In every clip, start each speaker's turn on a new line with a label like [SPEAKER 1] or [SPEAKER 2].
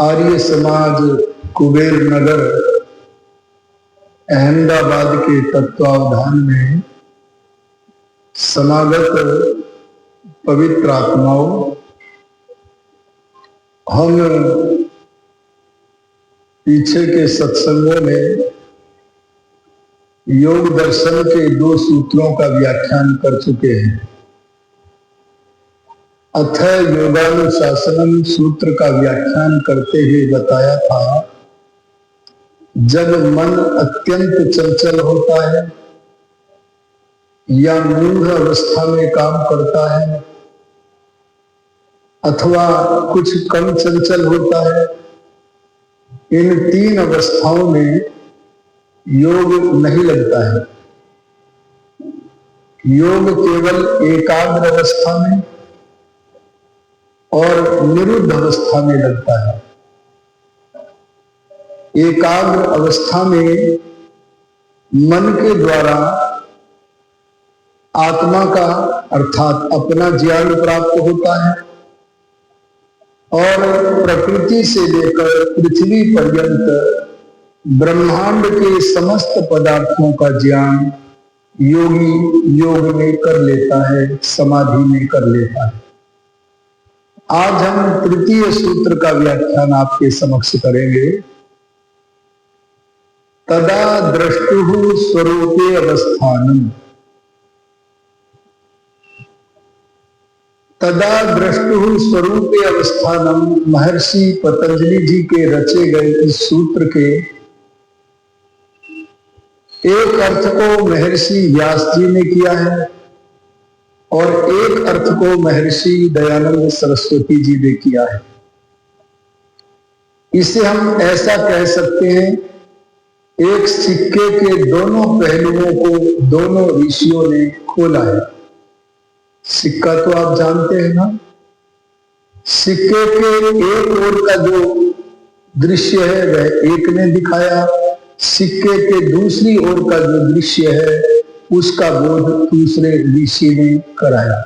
[SPEAKER 1] आर्य समाज कुबेर नगर अहमदाबाद के तत्वावधान में समागत पवित्र आत्माओं, हम पीछे के सत्संगों में योग दर्शन के 2 सूत्रों का व्याख्यान कर चुके हैं। अथ योगानुशासनम सूत्र का व्याख्यान करते हुए बताया था, जब मन अत्यंत चंचल होता है या मूढ़ अवस्था में काम करता है अथवा कुछ कम चंचल होता है, इन 3 अवस्थाओं में योग नहीं लगता है। योग केवल एकाग्र अवस्था में और निरुद्ध अवस्था में लगता है। एकाग्र अवस्था में मन के द्वारा आत्मा का अर्थात अपना ज्ञान प्राप्त होता है और प्रकृति से लेकर पृथ्वी पर्यंत ब्रह्मांड के समस्त पदार्थों का ज्ञान योगी योग में कर लेता है, समाधि में कर लेता है। आज हम तृतीय सूत्र का व्याख्यान आपके समक्ष करेंगे। तदा द्रष्टुः स्वरूपे अवस्थानम। तदा द्रष्टुः स्वरूपे अवस्थानम महर्षि पतंजलि जी के रचे गए इस सूत्र के एक अर्थ को महर्षि व्यास जी ने किया है और एक अर्थ को महर्षि दयानंद सरस्वती जी ने किया है। इसे हम ऐसा कह सकते हैं, एक सिक्के के दोनों पहलुओं को दोनों ऋषियों ने खोला है। सिक्का तो आप जानते हैं ना, सिक्के के एक ओर का जो दृश्य है वह एक ने दिखाया, सिक्के के दूसरी ओर का जो दृश्य है उसका बोध दूसरे ऋषि ने कराया।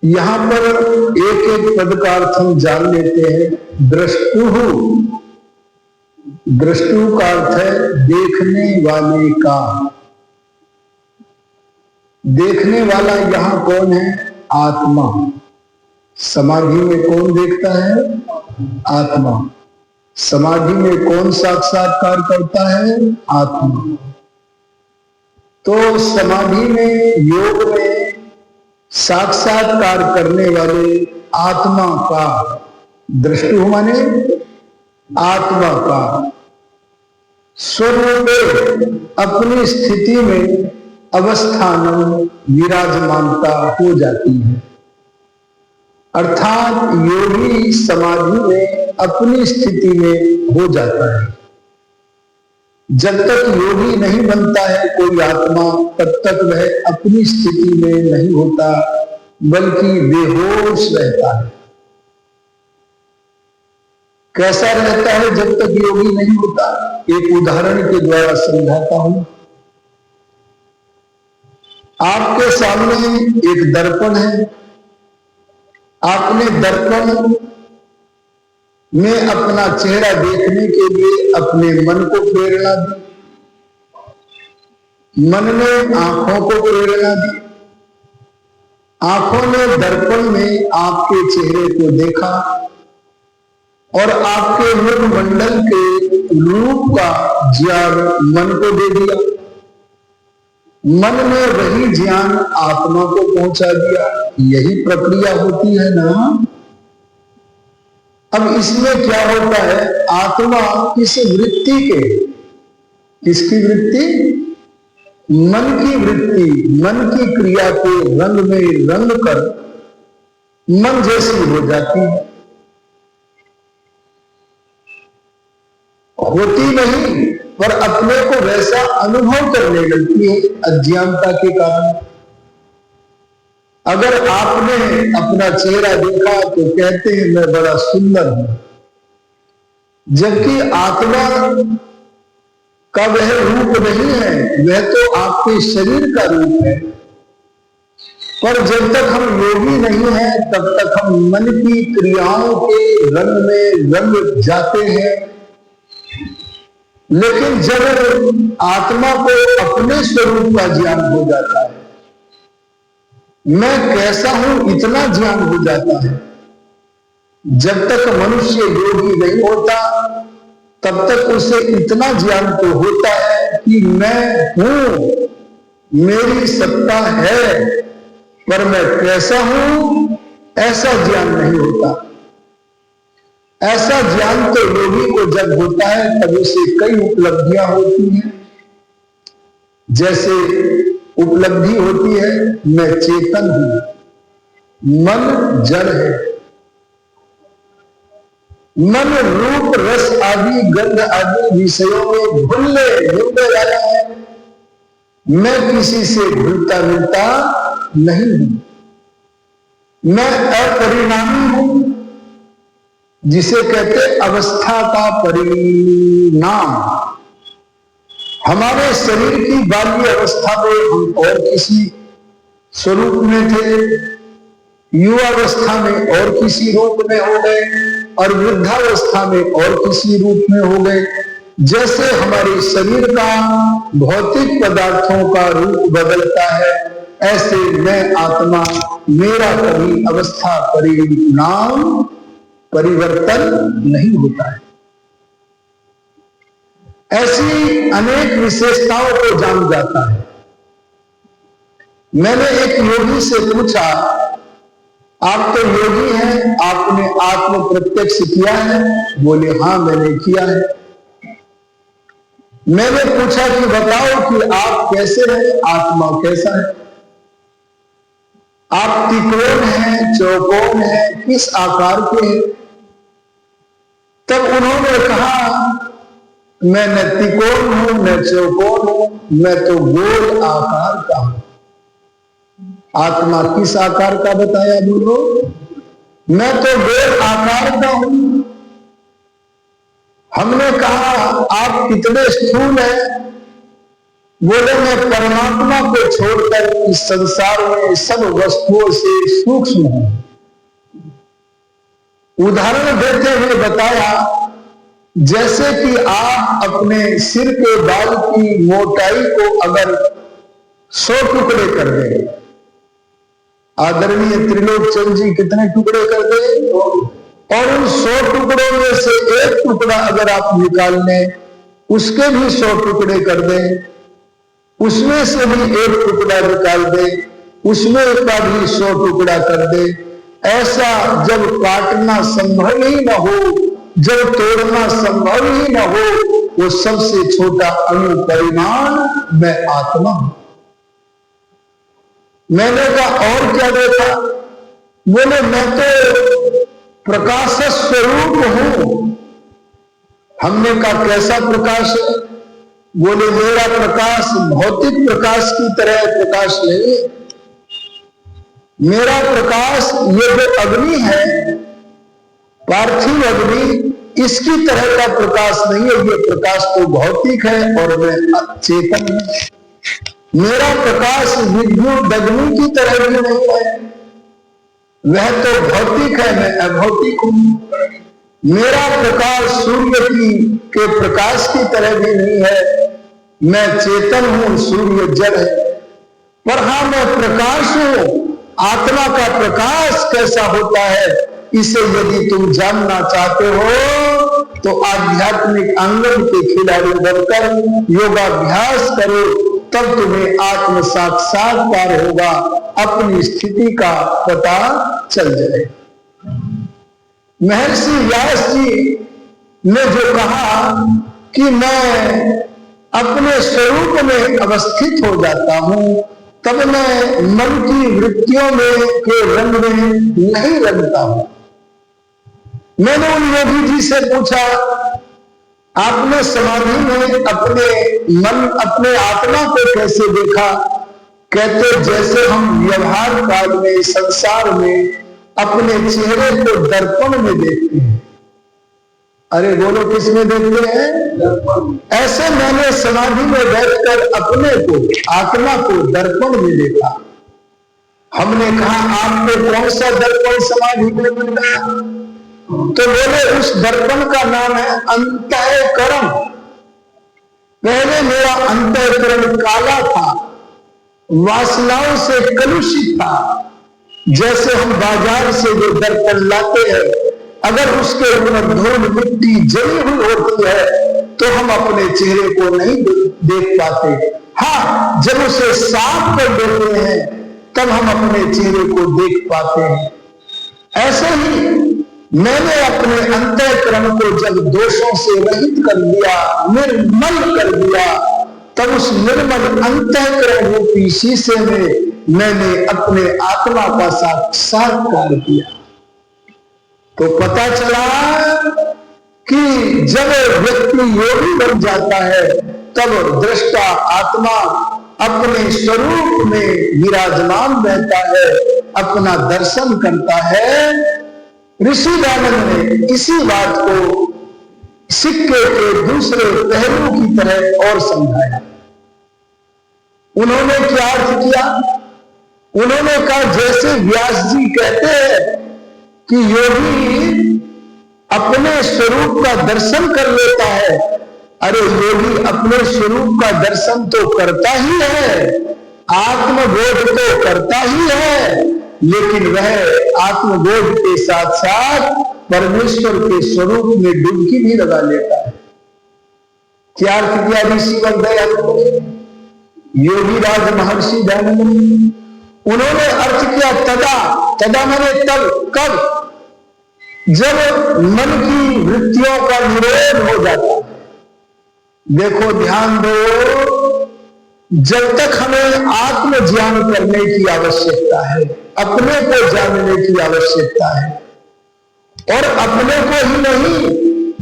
[SPEAKER 1] यहां पर एक एक पद का अर्थ हम जान लेते हैं। द्रष्टुः, द्रष्टु का अर्थ है देखने वाले का। देखने वाला यहां कौन है? आत्मा। समाधि में कौन देखता है? आत्मा। समाधि में कौन साक्षात्कार करता है? आत्मा। तो समाधि में, योग में साक्षात्कार करने वाले आत्मा का, दृष्टु माने आत्मा का स्वरूप अपनी स्थिति में अवस्थान विराजमानता हो जाती है। अर्थात योगी समाधि में अपनी स्थिति में हो जाता है। जब तक योगी नहीं बनता है कोई आत्मा, तब तक वह अपनी स्थिति में नहीं होता, बल्कि बेहोश रहता है। कैसा रहता है जब तक योगी नहीं होता? एक उदाहरण के द्वारा समझाता हूं। आपके सामने एक दर्पण है, आपने दर्पण में अपना चेहरा देखने के लिए अपने मन को प्रेरणा दी, मन ने आंखों को प्रेरणा दी, आंखों ने दर्पण में आपके चेहरे को देखा और आपके मुखमंडल के रूप का ज्ञान मन को दे दिया। मन ने वही ज्ञान आत्मा को पहुंचा दिया। यही प्रक्रिया होती है ना। अब इसमें क्या होता है? आत्मा इस वृत्ति के, किसकी वृत्ति? मन की वृत्ति, मन की क्रिया को रंग में रंग कर मन जैसी हो जाती है। होती नहीं, पर अपने को वैसा अनुभव करने लगती है अज्ञानता के कारण। अगर आपने अपना चेहरा देखा तो कहते हैं मैं बड़ा सुंदर हूं, जबकि आत्मा का वह रूप नहीं है, वह तो आपके शरीर का रूप है। पर जब तक हम योगी नहीं हैं तब तक हम मन की क्रियाओं के रंग में रंग जाते हैं। लेकिन जब आत्मा को अपने स्वरूप का ज्ञान हो जाता है, मैं कैसा हूं इतना ज्ञान हो जाता है, जब तक मनुष्य योगी नहीं होता तब तक उसे इतना ज्ञान तो होता है कि मैं हूं, मेरी सत्ता है, पर मैं कैसा हूं ऐसा ज्ञान नहीं होता। ऐसा ज्ञान तो योगी को जब होता है तब उसे कई उपलब्धियां होती हैं। जैसे उपलब्धि होती है मैं चेतन हूं, मन जड़ है, मन रूप रस आदि गंध आदि विषयों में घुलने वाला है, मैं किसी से घुलता मिलता नहीं हूं, मैं अपरिणामी हूं, जिसे कहते अवस्था का परिणाम। हमारे शरीर की बाल्य अवस्था में हम और किसी स्वरूप में थे, युवावस्था में और किसी रूप में हो गए और वृद्धावस्था में और किसी रूप में हो गए। जैसे हमारे शरीर का भौतिक पदार्थों का रूप बदलता है, ऐसे मैं आत्मा, मेरा कभी अवस्था परिणाम परिवर्तन नहीं होता है। ऐसी अनेक विशेषताओं को जान जाता है। मैंने एक योगी से पूछा, आप तो योगी हैं, आपने आत्म प्रत्यक्ष किया है? बोले हाँ मैंने किया है। मैंने पूछा कि बताओ कि आप कैसे हैं, आत्मा कैसा है, आप त्रिकोण हैं, चौकोन हैं, किस आकार के हैं? तब उन्होंने कहा मैं न त्रिकोण हूं न चौकोन हूं, मैं तो गोल आकार का हूं। आत्मा किस आकार का बताया बोलो? मैं तो गोल आकार का हूं। हमने कहा आप कितने स्थूल हैं? बोले मैं परमात्मा को छोड़कर इस संसार में सब वस्तुओं से सूक्ष्म हूं। उदाहरण देते हुए बताया, जैसे कि आप अपने सिर के बाल की मोटाई को अगर 100 टुकड़े कर दें, आदरणीय त्रिलोक चंद जी कितने टुकड़े कर दें? और उन 100 टुकड़ों में से एक टुकड़ा अगर आप निकाल लें, उसके भी 100 टुकड़े कर दें, उसमें से भी एक टुकड़ा निकाल दे, उसमें का भी 100 टुकड़ा कर दे। ऐसा जब काटना संभव ही न हो, जब तोड़ना संभव ही न हो, वो सबसे छोटा अणु परिमाण मैं आत्मा हूं। मैंने कहा और क्या देखा? बोले मैं तो प्रकाश स्वरूप हूं। हमने कहा कैसा प्रकाश है? बोले मेरा प्रकाश भौतिक प्रकाश की तरह प्रकाश नहीं है। मेरा प्रकाश ये जो अग्नि है, पार्थिव अग्नि, इसकी तरह का प्रकाश नहीं है। ये प्रकाश तो भौतिक है और मैं चेतन हूं। मेरा प्रकाश विद्युत अग्नि की तरह भी नहीं है, वह तो भौतिक है, मैं अभौतिक हूं। मेरा प्रकाश सूर्य के प्रकाश की तरह भी नहीं है, मैं चेतन हूं, सूर्य जड़ है। पर हाँ मैं प्रकाश हूं। आत्मा का प्रकाश कैसा होता है, इसे यदि तुम जानना चाहते हो तो आध्यात्मिक आंगन के खिलाड़ी बनकर योगाभ्यास करो, तब तुम्हें आत्म साक्षात्कार होगा, अपनी स्थिति का पता चल जाए। महर्षि व्यास जी ने जो कहा कि मैं अपने स्वरूप में अवस्थित हो जाता हूं, तब मैं मन की वृत्तियों में के रंग में नहीं रंगता हूं। मैंने उन योगी जी से पूछा, आपने समाधि में अपने मन, अपने आत्मा को कैसे देखा? कहते जैसे हम व्यवहार काल में, संसार में अपने चेहरे को दर्पण में देखते हैं। अरे बोलो किस में देखते हैं? ऐसे मैंने समाधि में बैठकर अपने को, आत्मा को दर्पण में देखा। हमने कहा आपको कौन सा दर्पण समाधि में मिल गया? तो बोले उस दर्पण का नाम है अंतःकरण। पहले मेरा अंतःकरण काला था, वासनाओं से कलुषित था। जैसे हम बाजार से जो दर्पण लाते हैं, अगर उसके ऊपर धूल मिट्टी जमी हुई होती है तो हम अपने चेहरे को नहीं देख पाते। हाँ, जब उसे साफ कर देते हैं तब हम अपने चेहरे को देख पाते हैं। ऐसे ही मैंने अपने अंतःकरण को जब दोषों से रहित कर दिया, निर्मल कर दिया, तब उस निर्मल अंतःकरण रूपी शीशे में मैंने अपने आत्मा का साक्षात्कार किया। तो पता चला कि जब व्यक्ति योगी बन जाता है तब दृष्टा आत्मा अपने स्वरूप में विराजमान रहता है, अपना दर्शन करता है। ऋषि दयानंद ने इसी बात को सिक्के के दूसरे पहलू की तरह और समझाया। उन्होंने क्या अर्थ किया? उन्होंने कहा जैसे व्यास जी कहते हैं कि योगी अपने स्वरूप का दर्शन कर लेता है। अरे योगी अपने स्वरूप का दर्शन तो करता ही है, आत्मबोध तो करता ही है, लेकिन वह आत्मबोध के साथ साथ परमेश्वर के स्वरूप में डुबकी भी लगा लेता है। क्या अर्थ किया ऋषि दयानंद, योगी राज महर्षि दयानंद ने? उन्होंने अर्थ किया तदा मैंने तब, कब? जब मन की वृत्तियों का निरोध हो जाता है। देखो ध्यान दो, जब तक हमें आत्म ज्ञान करने की आवश्यकता है, अपने को जानने की आवश्यकता है, और अपने को ही नहीं,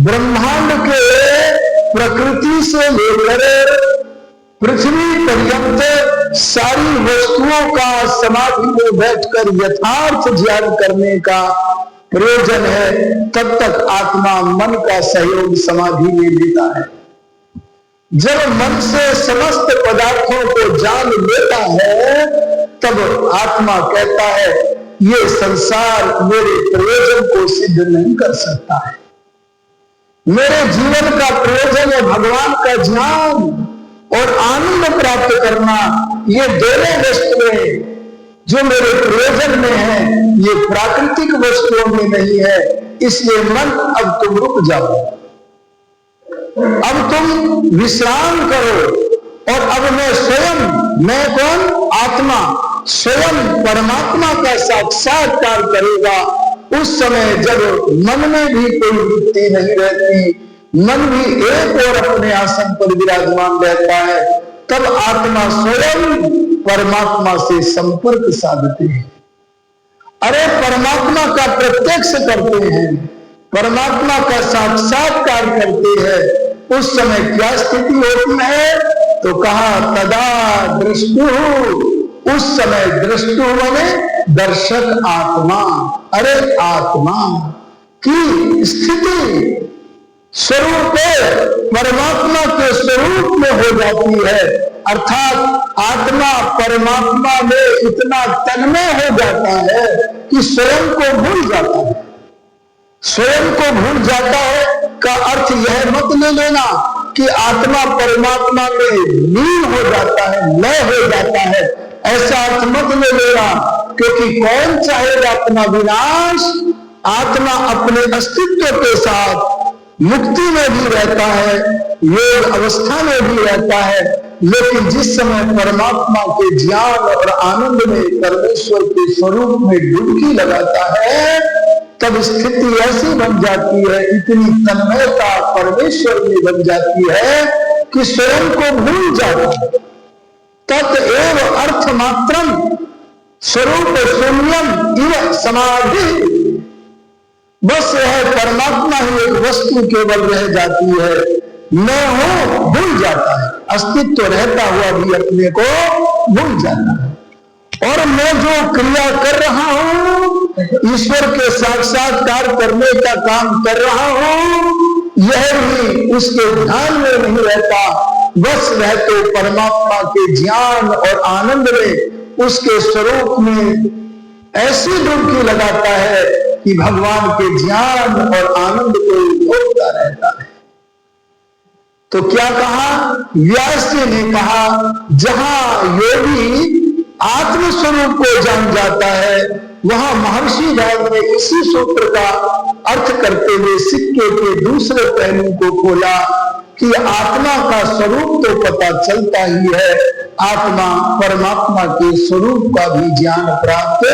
[SPEAKER 1] ब्रह्मांड के प्रकृति से लेकर पृथ्वी पर्यंत सारी वस्तुओं का समाधि में बैठकर यथार्थ ज्ञान करने का प्रयोजन है, तब तक आत्मा मन का सहयोग समाधि में लेता है। जब मन से समस्त पदार्थों को जान लेता है तब आत्मा कहता है ये संसार मेरे प्रयोजन को सिद्ध नहीं कर सकता है। मेरे जीवन का प्रयोजन है भगवान का ज्ञान और आनंद प्राप्त करना। ये दोनों वस्तुएं जो मेरे प्रयोजन में है, ये प्राकृतिक वस्तुओं में नहीं है। इसलिए मन, अब तुम रुक जाओ, अब तुम विश्राम करो, और अब मैं स्वयं, मैं कौन? आत्मा स्वयं परमात्मा का साक्षात्कार करेगा। उस समय जब मन में भी कोई वृत्ति नहीं रहती, मन भी एक और अपने आसन पर विराजमान रहता है, तब आत्मा स्वयं परमात्मा से संपर्क साधते हैं। अरे परमात्मा का प्रत्यक्ष करते हैं, परमात्मा का साक्षात्कार करते हैं। उस समय क्या स्थिति होती है? तो कहा तदा दृष्टु, उस समय दृष्टु माने दर्शक आत्मा। अरे आत्मा की स्थिति स्वरूप परमात्मा के स्वरूप में हो जाती है, अर्थात आत्मा परमात्मा में इतना तन्मय हो जाता है कि स्वयं को भूल जाता है। स्वयं को भूल जाता है का अर्थ यह मत ले लेना कि आत्मा परमात्मा में लीन हो जाता है, लय हो जाता है, ऐसा अर्थ मत ले लेना, क्योंकि कौन चाहेगा अपना विनाश? आत्मा अपने अस्तित्व के साथ मुक्ति में भी रहता है, योग अवस्था में भी रहता है, लेकिन जिस समय परमात्मा के ज्ञान और आनंद में परमेश्वर के स्वरूप में डुबकी लगाता है, तब स्थिति ऐसी बन जाती है, इतनी तन्मयता परमेश्वर में बन जाती है कि स्वयं को भूल जाता है। तत्एव अर्थ मात्रम स्वरूप शून्यम इव समाधि, बस है परमात्मा ही एक वस्तु केवल रह जाती है, मैं हूं भूल जाता है, अस्तित्व रहता हुआ भी अपने को भूल जाता है। और मैं जो क्रिया कर रहा हूं, ईश्वर के साक्षात्कार करने का काम कर रहा हूं, यह भी उसके ध्यान में नहीं रहता, बस वह तो परमात्मा के ज्ञान और आनंद में उसके स्वरूप में ऐसी डुबकी लगाता है कि भगवान के ज्ञान और आनंद को भोगता रहता है। तो क्या कहा व्यास जी ने कहा, जहां योगी आत्म स्वरूप को जान जाता है, वहां महर्षि राज ने इसी सूत्र का अर्थ करते हुए सिक्के के दूसरे पहलू को खोला कि आत्मा का स्वरूप तो पता चलता ही है, आत्मा परमात्मा के स्वरूप का भी ज्ञान प्राप्त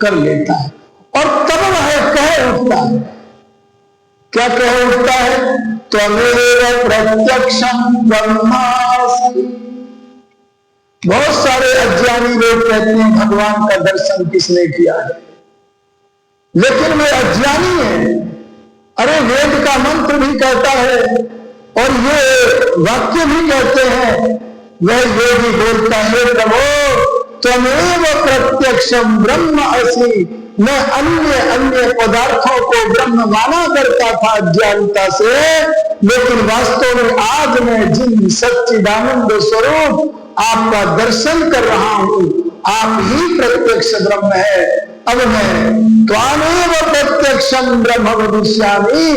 [SPEAKER 1] कर लेता है। और तब वह कह उठता है, क्या कह उठता है, त्वमेव प्रत्यक्षम ब्रह्मासि। बहुत सारे अज्ञानी लोग कहते हैं भगवान का दर्शन किसने किया है, लेकिन वे अज्ञानी हैं। अरे वेद का मंत्र भी कहता है और ये वाक्य भी कहते हैं, वह योगी बोलता है, प्रभो त्वमेव प्रत्यक्षम ब्रह्म असि। मैं अन्य अन्य पदार्थों को ब्रह्म माना करता था अज्ञानता से, लेकिन वास्तव में आज मैं जिन सच्चिदानंद स्वरूप आपका दर्शन कर रहा हूं, आप ही प्रत्यक्ष ब्रह्म है। अब मैं त्वामेव प्रत्यक्षम ब्रह्म वदिष्यामि,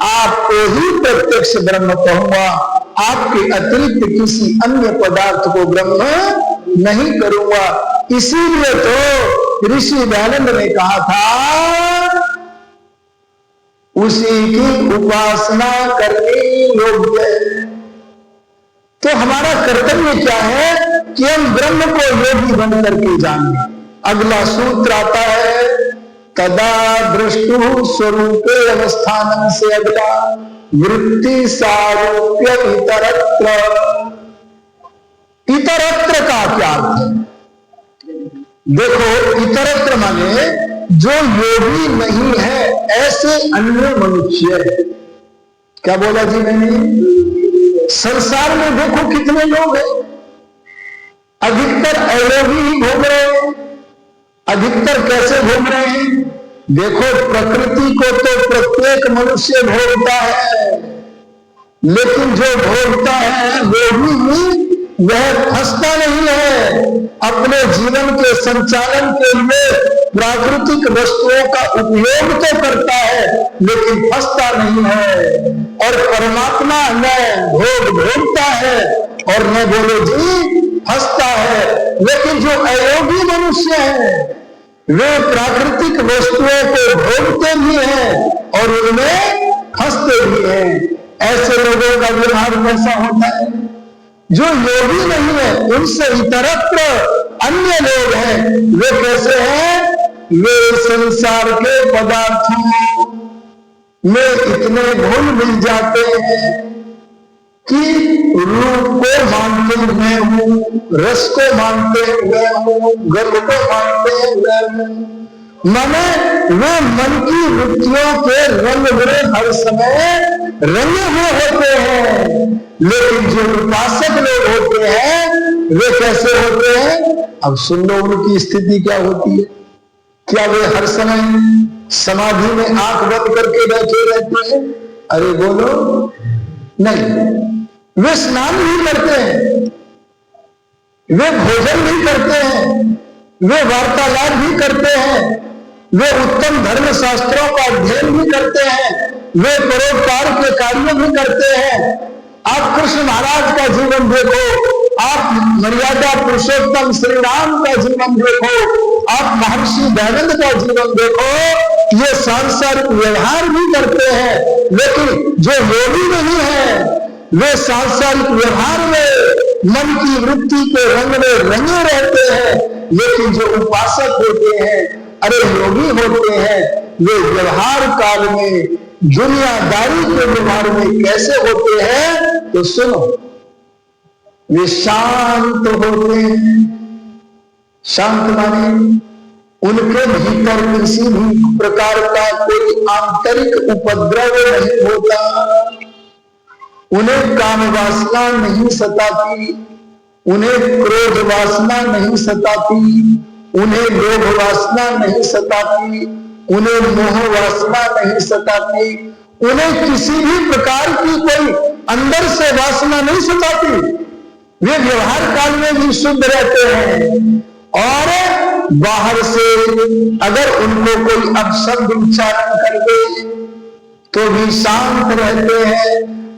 [SPEAKER 1] आपको ही प्रत्यक्ष ब्रह्म कहूंगा, आपके अतिरिक्त किसी अन्य पदार्थ को ब्रह्म नहीं करूंगा। इसीलिए तो ऋषि दयानंद ने कहा था, उसी की उपासना करनी योग्य है। तो हमारा कर्तव्य क्या है कि हम ब्रह्म को योगी बन करके जाने। अगला सूत्र आता है, तदा दृष्टु स्वरूपे अवस्थानम से अगला वृत्ति सारूप्य इतरत्र। इतरत्र का क्या अर्थ है? देखो, इतरत्र माने जो योगी नहीं है ऐसे अन्य मनुष्य। क्या बोला जी मैंने? संसार में देखो कितने लोग हैं, अधिकतर अयोगी ही घूम रहे हैं। अधिकतर कैसे घूम रहे हैं? देखो, प्रकृति को तो प्रत्येक मनुष्य भोगता है, लेकिन जो भोगता है वो भी वह फंसता नहीं है। अपने जीवन के संचालन के लिए प्राकृतिक वस्तुओं का उपयोग तो करता है, लेकिन फंसता नहीं है। और परमात्मा न भोग भोगता है और न बोलो जी फंसता है। लेकिन जो अयोगी मनुष्य है वे प्राकृतिक वस्तुओं को भोगते भी हैं और उनमें फंसते भी हैं। ऐसे लोगों का व्यवहार कैसा होता है? जो योगी नहीं है उनसे इतरत्र अन्य लोग हैं, वे कैसे हैं? वे संसार के पदार्थों में इतने घुल मिल जाते हैं कि रूप को मानते हुए हूं, रस को मानते हुए हूं, गर्व को मानते हुए हूं। माने वे मन की वृत्तियों के रंग में हर समय रंगे हुए होते हैं। लेकिन जो उपासक लोग होते हैं वे कैसे होते हैं? अब सुन लो उनकी स्थिति क्या होती है। क्या वे हर समय समाधि में आंख बंद करके बैठे रहते हैं? अरे बोलो, नहीं। वे स्नान भी करते हैं, वे भोजन भी करते हैं, वे वार्तालाप भी करते हैं, वे उत्तम धर्म शास्त्रों का अध्ययन भी करते हैं, वे परोपकार के कार्य भी करते हैं। आप कृष्ण महाराज का जीवन देखो, आप मर्यादा पुरुषोत्तम श्री राम का जीवन देखो, आप महर्षि दयानंद का जीवन देखो, ये सांसारिक व्यवहार भी करते हैं। लेकिन जो योगी नहीं है वे सांसारिक व्यवहार में मन की वृत्ति के रंग में रंगे रहते हैं। लेकिन जो उपासक होते हैं, अरे योगी होते हैं, वे व्यवहार काल में दुनियादारी के व्यवहार में कैसे होते हैं? तो सुनो, वे शांत होते हैं। शांत माने उनके भीतर किसी भी प्रकार का कोई आंतरिक उपद्रव नहीं होता, उन्हें काम वासना नहीं सताती, उन्हें क्रोध वासना नहीं सताती, उन्हें लोभ वासना नहीं सताती, उन्हें मोह वासना नहीं सताती, उन्हें किसी भी प्रकार की कोई अंदर से वासना नहीं सताती। वे व्यवहार काल में भी शुद्ध रहते हैं और बाहर से अगर उनको कोई अपशब्द उच्चारण कर दे तो भी शांत रहते हैं,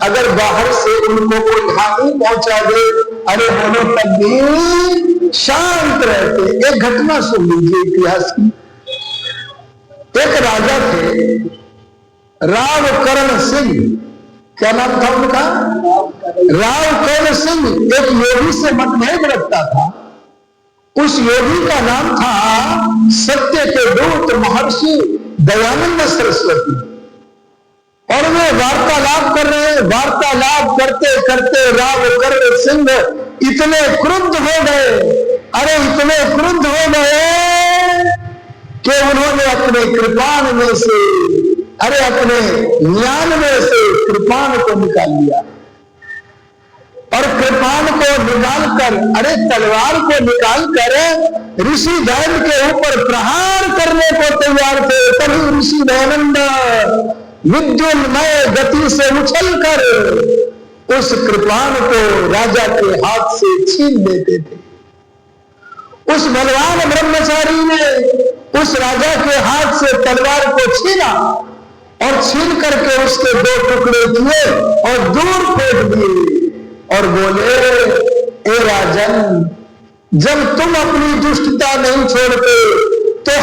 [SPEAKER 1] अगर बाहर से उनको कोई हानि पहुंचा दे अरे बोलो तब भी शांत रहते। एक घटना सुन लीजिए इतिहास की। एक राजा थे राव कर्ण सिंह, क्या नाम था उनका? राव कर्ण सिंह। एक योगी से मतभेद रखता था। उस योगी का नाम था सत्य के दूत महर्षि दयानंद सरस्वती। और वे वार्तालाप कर रहे हैं। वार्तालाप करते करते राव कर्ण सिंह इतने क्रुद्ध हो गए, अरे इतने क्रुद्ध हो गए कि उन्होंने अपने कृपाण में से, अरे अपने ज्ञान में से कृपाण को निकाल लिया। और कृपाण को निकालकर, अरे तलवार को निकालकर ऋषि दैव के ऊपर प्रहार करने को तैयार थे। तभी ऋषि दयानंद विद्युन्मय गति से उछलकर उस कृपाण को राजा के हाथ से छीन लेते थे। उस बलवान ब्रह्मचारी ने उस राजा के हाथ से तलवार को छीना और छीन करके उसके 2 टुकड़े किए और दूर फेंक दिए और बोले, ए राजन, जब तुम अपनी दुष्टता नहीं छोड़ते तो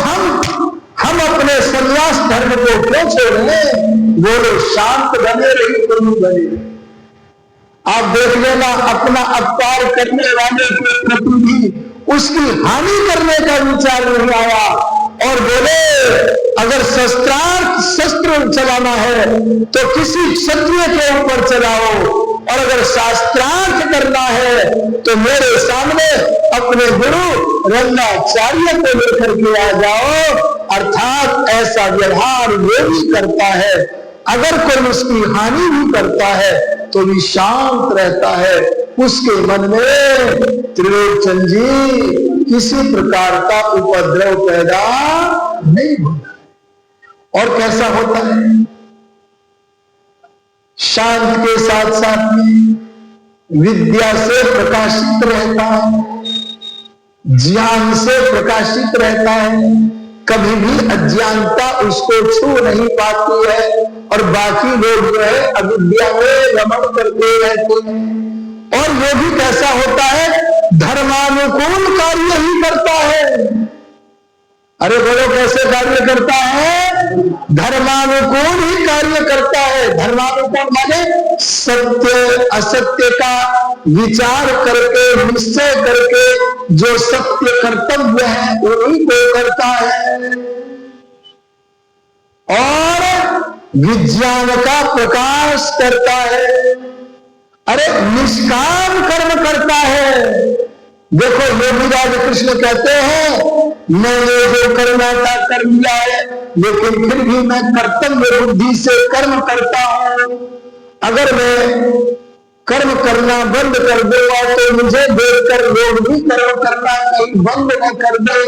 [SPEAKER 1] हम अपने संन्यास धर्म को क्यों छोड़ें? बोलो शांत बने रही तुम बने। आप देख लेना अपना अपकार करने वाले के प्रति भी उसकी हानि करने का विचार नहीं आया। और बोले अगर शस्त्र चलाना है तो किसी क्षत्रिय के ऊपर चलाओ, और अगर शास्त्रार्थ करना है तो मेरे सामने अपने गुरु रंगाचार्य को लेकर के आ जाओ। अर्थात ऐसा व्यवहार योगी करता है। अगर कोई उसकी हानि भी करता है तो भी शांत रहता है, उसके मन में त्रिलोचन जी किसी प्रकार का उपद्रव पैदा नहीं होता। और कैसा होता है? शांत के साथ साथ में विद्या से प्रकाशित रहता है, ज्ञान से प्रकाशित रहता है, कभी भी अज्ञानता उसको छू नहीं पाती है। और बाकी लोग जो है अविद्या में रमण करते रहते हैं। और वो भी कैसा होता है? धर्मानुकूल कार्य ही करता है। अरे बोलो कैसे कार्य करता है? धर्मानुकूल ही कार्य करता है। धर्मानुकूल माने सत्य असत्य का विचार करके, निश्चय करके जो सत्य कर्तव्य है उन्हीं को करता है। और विज्ञान का प्रकाश करता है। अरे निष्काम कर्म करता है। देखो योगीराज कृष्ण कहते हैं मैंने जो करना था कर लिया है, लेकिन फिर भी मैं कर्तव्य बुद्धि से कर्म करता हूं। अगर मैं कर्म करना बंद कर दूंगा तो मुझे देखकर लोग भी कर्म करना कहीं बंद न कर दे।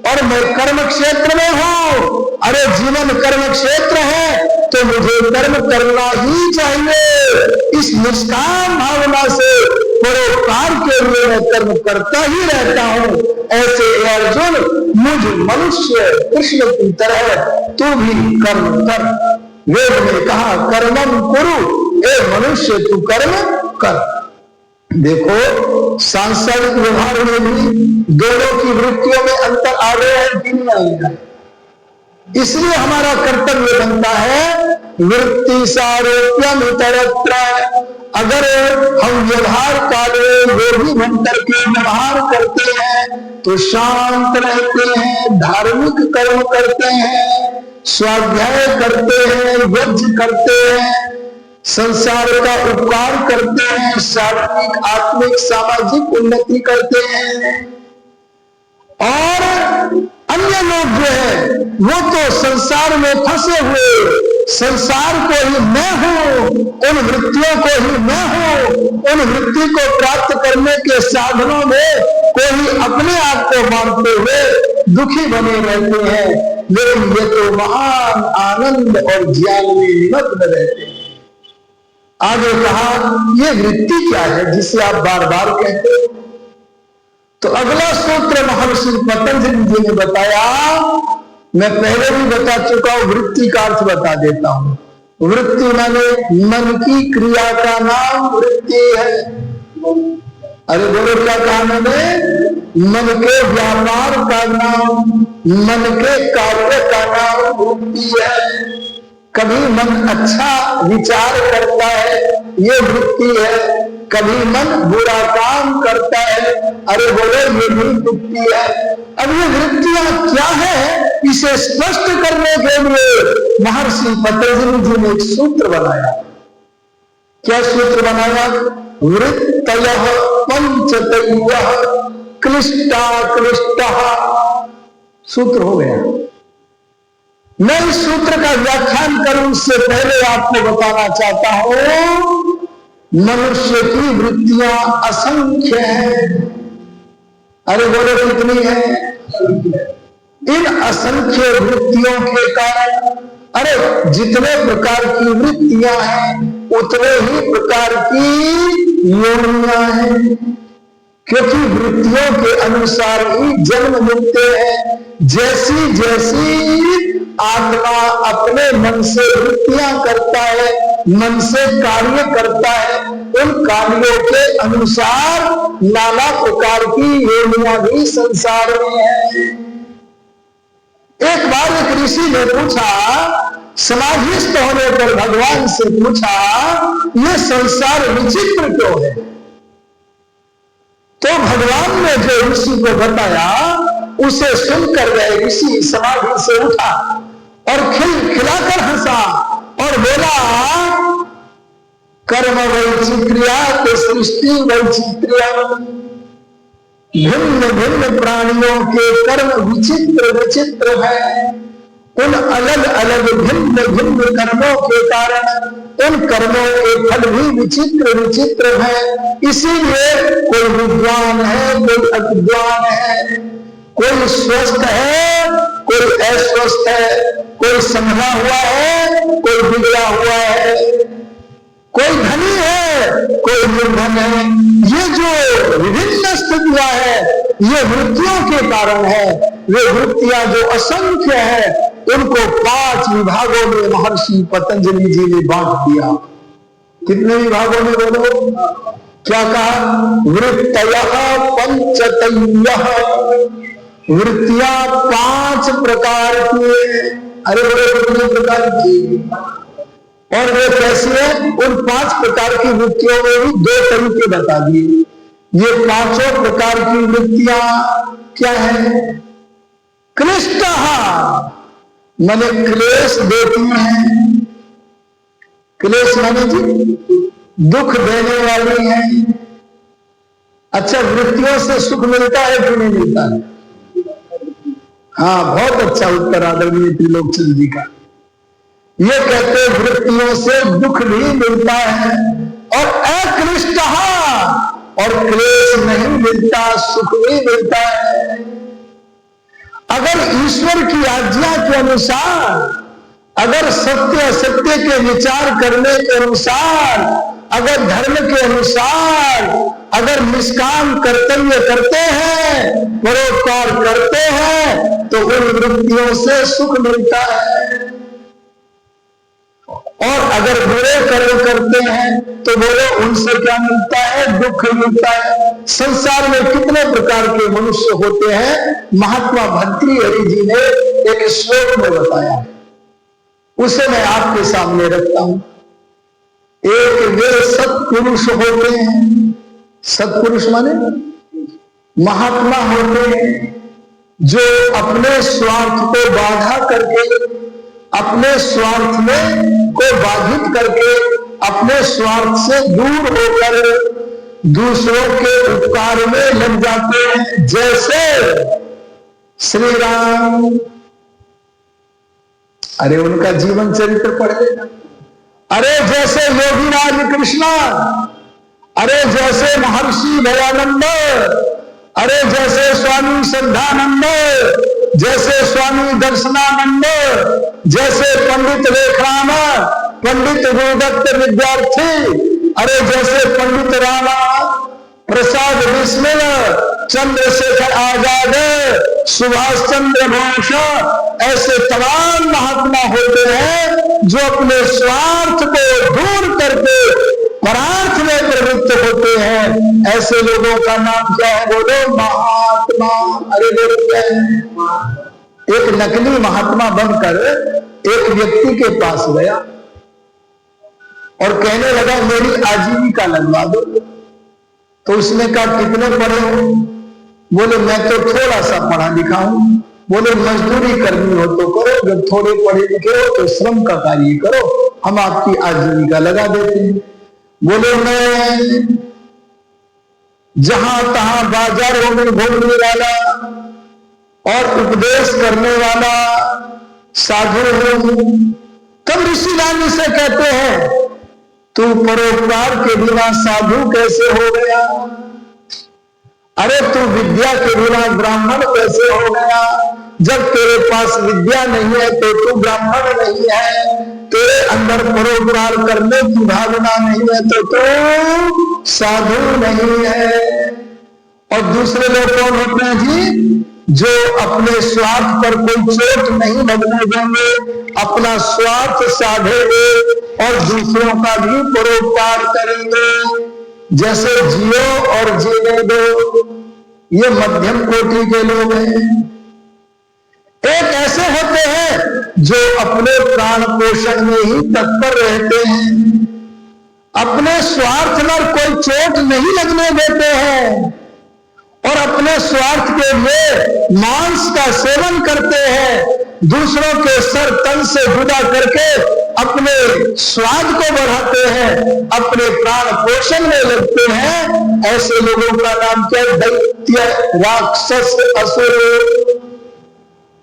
[SPEAKER 1] और मैं कर्म क्षेत्र में हूं, अरे जीवन कर्म क्षेत्र है तो मुझे कर्म करना ही चाहिए। इस निष्काम भावना से परोपकार के लिए मैं कर्म करता ही रहता हूं। ऐसे अर्जुन मुझ मनुष्य कृष्ण की तरह तू भी कर्म कर। वेद ने कहा कर्मम कुरु, ए मनुष्य तू कर्म कर। देखो सांसारिक व्यवहार में भी दोनों की वृत्तियों में अंतर आ गया है कि नहीं आएगा? इसलिए हमारा कर्तव्य बनता है वृत्ति सारोप्यम इतरत्र। अगर हम व्यवहार काल में योगी बन करके व्यवहार करते हैं तो शांत रहते हैं, धार्मिक कर्म करते हैं, स्वाध्याय करते हैं, यज्ञ करते हैं, संसार का उपकार करते हैं, शारीरिक आत्मिक सामाजिक उन्नति करते हैं। और अन्य लोग जो है वो तो संसार में फंसे हुए, संसार को ही मैं हूं, उन वृत्तियों को ही मैं हूं, उन वृत्ति को प्राप्त करने के साधनों में कोई अपने आप को मानते हुए दुखी बने रहते हैं। लेकिन ये तो महान आनंद और ज्ञान में निमग्न रहते हैं। आगे कहा ये वृत्ति क्या है जिसे आप बार बार कहते हो? तो अगला सूत्र महर्षि पतंजलि जी ने बताया, मैं पहले भी बता चुका हूं, वृत्ति का अर्थ बता देता हूं। वृत्ति माने मन की क्रिया का नाम वृत्ति है। अरे बोलो क्या कहा मैंने? मन के व्यापार का नाम, मन के कार्य का नाम वृत्ति है। कभी मन अच्छा विचार करता है, ये वृत्ति है। कभी मन बुरा काम करता है, अरे बोलो ये भी वृत्ति है। अब ये वृत्तियां क्या है, इसे स्पष्ट करने के लिए महर्षि पतंजलि जी ने एक सूत्र बनाया। क्या सूत्र बनाया? वृत्तयः पंचतयः क्लिष्टा क्लिष्टा। सूत्र हो गया। मैं इस सूत्र का व्याख्यान करूं उससे पहले आपको बताना चाहता हूं, मनुष्य की वृत्तियां असंख्य हैं। अरे बोलो कितनी है? इन असंख्य वृत्तियों के कारण, अरे जितने प्रकार की वृत्तियां हैं उतने ही प्रकार की योनियां हैं, क्योंकि वृत्तियों के अनुसार ही जन्म मिलते हैं। जैसी जैसी आत्मा अपने मन से वृत्तियां करता है, मन से कार्य करता है, उन कार्यों के अनुसार नाना प्रकार की योनियां भी संसार में है। एक बार एक ऋषि ने पूछा, समाधिस्थ होने पर भगवान से पूछा, ये संसार विचित्र क्यों है? तो भगवान ने जो ऋषि को बताया उसे सुनकर गए ऋषि समाधि से उठा और खिलखिलाकर हंसा और बोला, कर्म वैचित्र्या तो सृष्टि वैचित्र्य। भिन्न भिन्न प्राणियों के कर्म विचित्र विचित्र है। उन अलग अलग भिन्न भिन्न कर्मों के कारण उन कर्मों के फल भी विचित्र विचित्र है। इसीलिए कोई विद्वान है, कोई अविद्वान है, कोई स्वस्थ है, कोई अस्वस्थ है, कोई संभला हुआ है, कोई बिगड़ा हुआ है, कोई धनी है, कोई निर्धन है। ये जो विभिन्न स्थितियां है, ये वृत्तियों के कारण है। वे वृत्तियां जो असंख्य है, उनको 5 विभागों में महर्षि पतंजलि जी ने बांट दिया। कितने विभागों में बोलो? क्या कहा? वृत्तयः पंचतयः। वृत्तियां 5 प्रकार की। अरे बड़े कितने प्रकार की? और वे कैसी है? उन 5 प्रकार की वृत्तियों में भी 2 तरीके बता दिए। ये 5 प्रकार की वृत्तियां क्या है? क्लिष्टः माने क्लेश देती हैं। क्लेश माने जी दुख देने वाली है। अच्छा, वृत्तियों से सुख मिलता है कि नहीं मिलता है? हाँ, बहुत अच्छा उत्तर आदरणीय त्रिलोकचंद जी का। ये कहते वृत्तियों से दुख भी मिलता है और अक्लिष्टः, और क्लेश नहीं मिलता, सुख भी मिलता है। अगर ईश्वर की आज्ञा के अनुसार, अगर सत्य असत्य के विचार करने के अनुसार, अगर धर्म के अनुसार, अगर निष्काम कर्तव्य करते हैं, परोपकार करते हैं, तो उन वृत्तियों से सुख मिलता है। और अगर बुरे कर्म करते हैं तो बोलो उनसे क्या मिलता है? दुख मिलता है। संसार में कितने प्रकार के मनुष्य होते हैं, महात्मा भर्तृहरि जी ने एक श्लोक में बताया, उसे मैं आपके सामने रखता हूं। एक वे सत्पुरुष होते हैं, सत्पुरुष माने महात्मा होते हैं, जो अपने स्वार्थ को बाधा करके, अपने स्वार्थ में को बाधित करके, अपने स्वार्थ से दूर होकर दूसरों के उपकार में लग जाते हैं। जैसे श्री राम, अरे उनका जीवन चरित्र पढ़ लेना। अरे जैसे योगीराज कृष्णा, अरे जैसे महर्षि दयानंद, अरे जैसे स्वामी श्रद्धानंद, जैसे स्वामी दर्शनानंद, जैसे पंडित रेखराम, पंडित गुरुदत्त विद्यार्थी, अरे जैसे पंडित रामा प्रसाद विस्मय, चंद्रशेखर आजाद, सुभाष चंद्र बोस, ऐसे तमाम महात्मा होते हैं जो अपने स्वार्थ को दूर करके परार्थ में प्रवृत्त होते हैं। ऐसे लोगों का नाम क्या है? बोलो महात्मा। अरे बोलो क्या है? एक नकली महात्मा बनकर एक व्यक्ति के पास गया और कहने लगा मेरी आजीविका लगवा दो। तो उसने कहा कितने पढ़े हो? बोले मैं तो थोड़ा सा पढ़ा लिखा हूं। बोले मजदूरी करनी हो तो करो, जब थोड़े पढ़े लिखे हो तो श्रम का कार्य करो, हम आपकी आजीविका लगा देते हैं। बोले मैं जहां तहां बाजारों में घूमने वाला और उपदेश करने वाला साधु हूं। तब ऋषि रानी से कहते हैं तू परोपकार के बिना साधु कैसे हो गया? अरे तू विद्या के बिना ब्राह्मण कैसे हो गया? जब तेरे पास विद्या नहीं है तो तू ब्राह्मण नहीं है, तेरे अंदर परोपकार करने की भावना नहीं है तो तू साधु नहीं है। और दूसरे लोग कौन होते हैं जी? जो अपने स्वार्थ पर कोई चोट नहीं लगने देंगे, अपना स्वार्थ साधेंगे और दूसरों का भी परोपकार करेंगे। जैसे जियो और जीने दो, ये मध्यम कोटि के लोग हैं। एक ऐसे होते हैं जो अपने प्राण पोषण में ही तत्पर रहते हैं, अपने स्वार्थ पर कोई चोट नहीं लगने देते हैं और अपने स्वार्थ के लिए मांस का सेवन करते हैं, दूसरों के सर तन से जुदा करके अपने स्वाद को बढ़ाते हैं, अपने प्राण पोषण में लगते हैं। ऐसे लोगों का नाम क्या? दैत्य, राक्षस, असुर।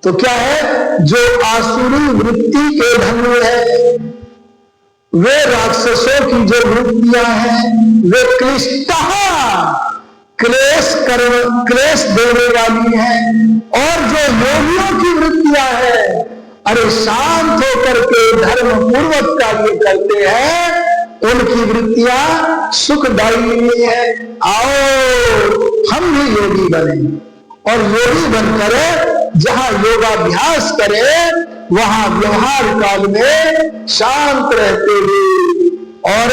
[SPEAKER 1] तो क्या है? जो आसुरी वृत्ति के धनी है, वे राक्षसों की जो वृत्तियां हैं वे क्लेश देने वाली हैं। और जो योगियों की वृत्तियां हैं, अरे शांत होकर के धर्म पूर्वक कार्य करते हैं, उनकी वृत्तियां सुखदायी है। आओ हम भी योगी बने और योगी बनकर जहां योगाभ्यास करें वहां व्यवहार काल में शांत रहते हुए और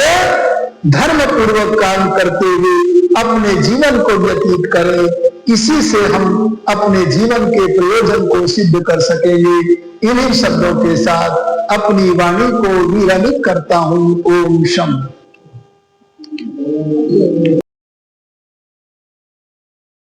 [SPEAKER 1] धर्म पूर्वक काम करते हुए अपने जीवन को व्यतीत करें। इसी से हम अपने जीवन के प्रयोजन को सिद्ध कर सकेंगे। इन्हीं शब्दों के साथ अपनी वाणी को विरमित करता हूं। ओम शम।